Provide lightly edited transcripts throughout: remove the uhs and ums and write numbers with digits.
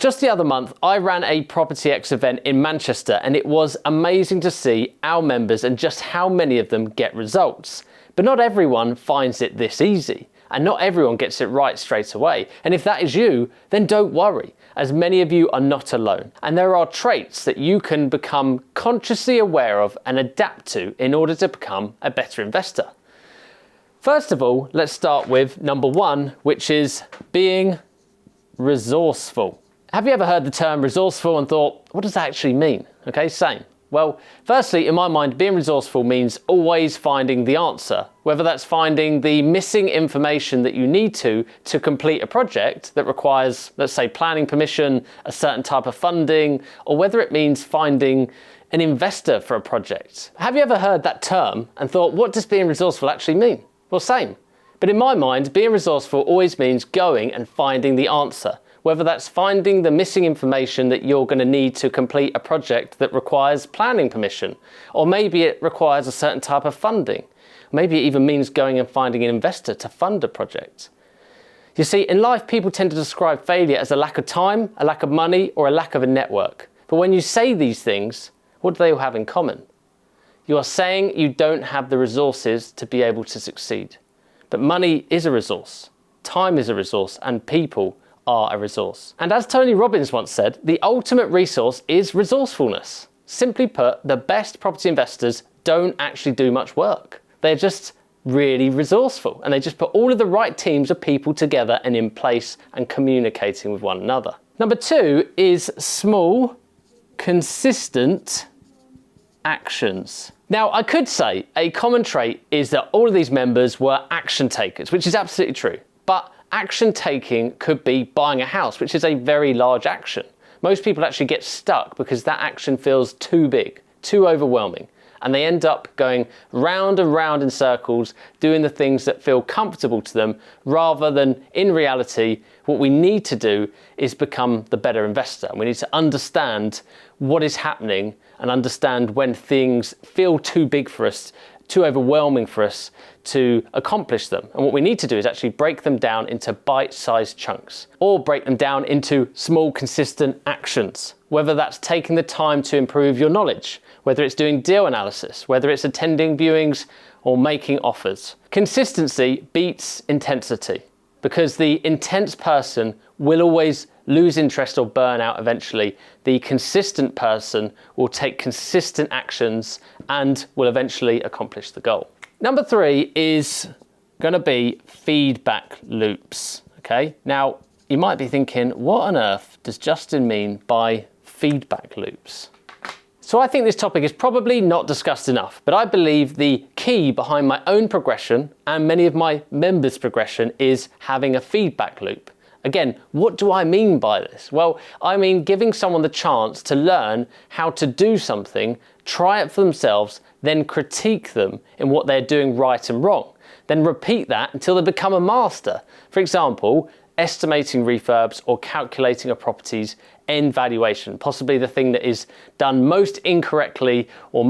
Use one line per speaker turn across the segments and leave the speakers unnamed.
just the other month, I ran a Property X event in Manchester, and it was amazing to see our members and just how many of them get results. But not everyone finds it this easy, and not everyone gets it right straight away. And if that is you, then don't worry, as many of you are not alone. And there are traits that you can become consciously aware of and adapt to in order to become a better investor. First of all, let's start with number one, which is being resourceful. Have you ever heard the term resourceful and thought, what does that actually mean? Okay, same. Well, firstly, in my mind, being resourceful means always finding the answer, whether that's finding the missing information that you need to complete a project that requires, let's say, planning permission, a certain type of funding, or whether it means finding an investor for a project. Have you ever heard that term and thought, what does being resourceful actually mean? Well, same. But in my mind, being resourceful always means going and finding the answer. Whether that's finding the missing information that you're going to need to complete a project that requires planning permission, or maybe it requires a certain type of funding. Maybe it even means going and finding an investor to fund a project. You see, in life, people tend to describe failure as a lack of time, a lack of money, or a lack of a network. But when you say these things, what do they all have in common? You are saying you don't have the resources to be able to succeed. But money is a resource, time is a resource, and people are a resource. And as Tony Robbins once said, the ultimate resource is resourcefulness. Simply put, the best property investors don't actually do much work. They're just really resourceful, and they just put all of the right teams of people together and in place and communicating with one another. Number two is small, consistent actions. Now, I could say a common trait is that all of these members were action takers, which is absolutely true. But action taking could be buying a house, which is a very large action. Most people actually get stuck because that action feels too big, too overwhelming, and they end up going round and round in circles, doing the things that feel comfortable to them, rather than, in reality, what we need to do is become the better investor. We need to understand what is happening and understand when things feel too big for us, too overwhelming for us to accomplish them. And what we need to do is actually break them down into bite-sized chunks, or break them down into small, consistent actions. Whether that's taking the time to improve your knowledge, whether it's doing deal analysis, whether it's attending viewings or making offers. Consistency beats intensity, because the intense person will always lose interest or burn out eventually. The consistent person will take consistent actions and will eventually accomplish the goal. Number three is going to be feedback loops. Okay, now you might be thinking, what on earth does Justin mean by feedback loops? So I think this topic is probably not discussed enough, but I believe the key behind my own progression and many of my members' progression is having a feedback loop. Again, what do I mean by this? Well, I mean giving someone the chance to learn how to do something, try it for themselves, then critique them in what they're doing right and wrong. Then repeat that until they become a master. For example, estimating refurbs or calculating a property's end valuation, possibly the thing that is done most incorrectly or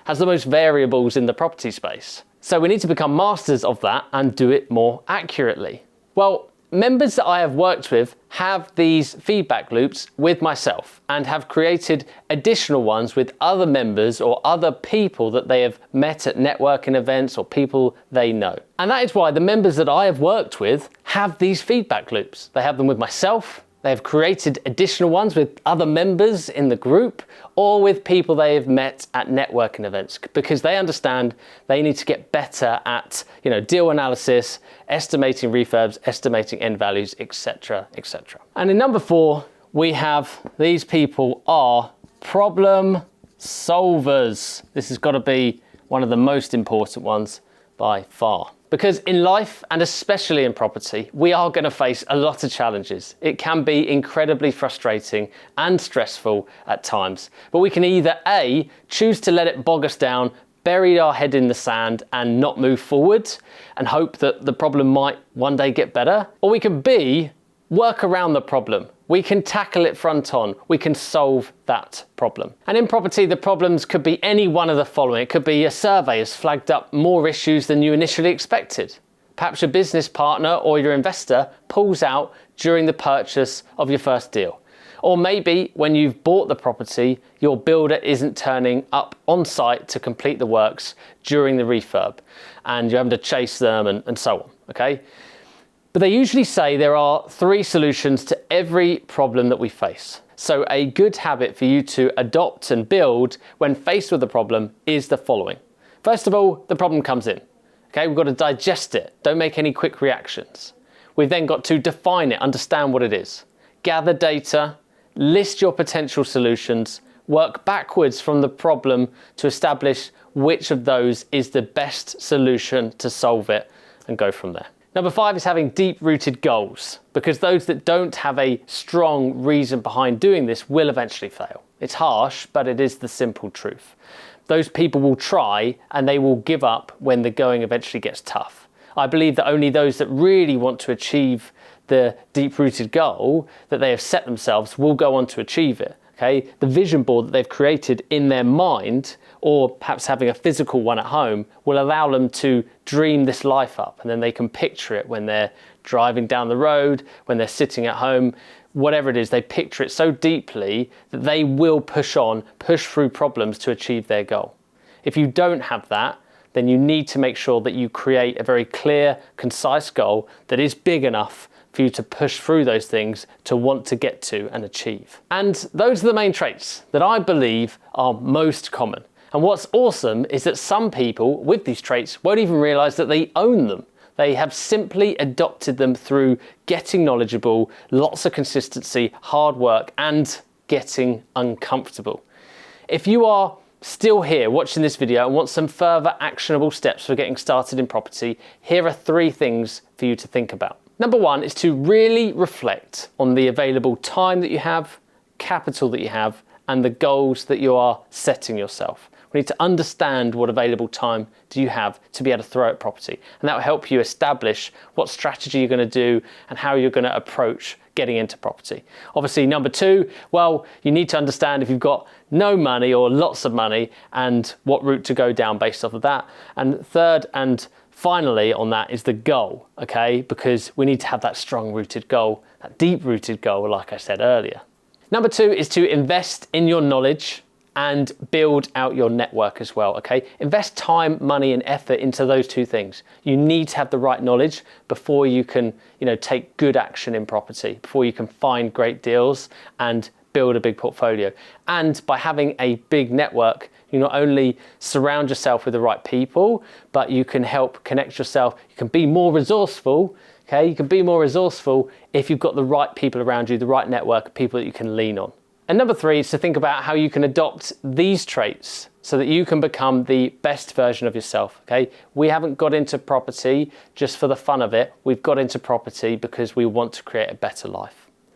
has the most variables in the property space. So we need to become masters of that and do it more accurately. Well, members that I have worked with have these feedback loops with myself and have created additional ones with other members or other people that they have met at networking events or people they know. And that is why the members that I have worked with have these feedback loops. They have them with myself. They have created additional ones with other members in the group or with people they have met at networking events, because they understand they need to get better at, deal analysis, estimating refurbs, estimating end values, etc., etc. And in number four, we have these people are problem solvers. This has got to be one of the most important ones by far. Because in life, and especially in property, we are going to face a lot of challenges. It can be incredibly frustrating and stressful at times, but we can either A, choose to let it bog us down, bury our head in the sand and not move forward and hope that the problem might one day get better, or we can B, work around the problem. We can tackle it front on. We can solve that problem. And in property, the problems could be any one of the following. It could be a survey has flagged up more issues than you initially expected. Perhaps your business partner or your investor pulls out during the purchase of your first deal. Or maybe when you've bought the property, your builder isn't turning up on site to complete the works during the refurb, and you're having to chase them and so on, okay? But they usually say there are 3 solutions to every problem that we face. So a good habit for you to adopt and build when faced with a problem is the following. First of all, the problem comes in. Okay, we've got to digest it. Don't make any quick reactions. We've then got to define it, understand what it is. Gather data, list your potential solutions, work backwards from the problem to establish which of those is the best solution to solve it, and go from there. Number 5 is having deep-rooted goals, because those that don't have a strong reason behind doing this will eventually fail. It's harsh, but it is the simple truth. Those people will try and they will give up when the going eventually gets tough. I believe that only those that really want to achieve the deep-rooted goal that they have set themselves will go on to achieve it. Okay? The vision board that they've created in their mind, or perhaps having a physical one at home, will allow them to dream this life up, and then they can picture it when they're driving down the road, when they're sitting at home, whatever it is, they picture it so deeply that they will push through problems to achieve their goal. If you don't have that, then you need to make sure that you create a very clear, concise goal that is big enough for you to push through those things to want to get to and achieve. And those are the main traits that I believe are most common. And what's awesome is that some people with these traits won't even realize that they own them. They have simply adopted them through getting knowledgeable, lots of consistency, hard work, and getting uncomfortable. If you are still here watching this video and want some further actionable steps for getting started in property, here are 3 things for you to think about. Number 1 is to really reflect on the available time that you have, capital that you have, and the goals that you are setting yourself. We need to understand what available time do you have to be able to throw at property. And that will help you establish what strategy you're going to do and how you're going to approach getting into property. Obviously, number 2, well, you need to understand if you've got no money or lots of money and what route to go down based off of that. And third and finally on that is the goal, okay? Because we need to have that strong-rooted goal, that deep-rooted goal, like I said earlier. Number 2 is to invest in your knowledge and build out your network as well, okay? Invest time, money, and effort into those 2 things. You need to have the right knowledge before you can, take good action in property, before you can find great deals and build a big portfolio. And by having a big network, you not only surround yourself with the right people, but you can help connect yourself. You can be more resourceful, okay? You can be more resourceful if you've got the right people around you, the right network, people that you can lean on. And number 3 is to think about how you can adopt these traits so that you can become the best version of yourself, okay? We haven't got into property just for the fun of it. We've got into property because we want to create a better life.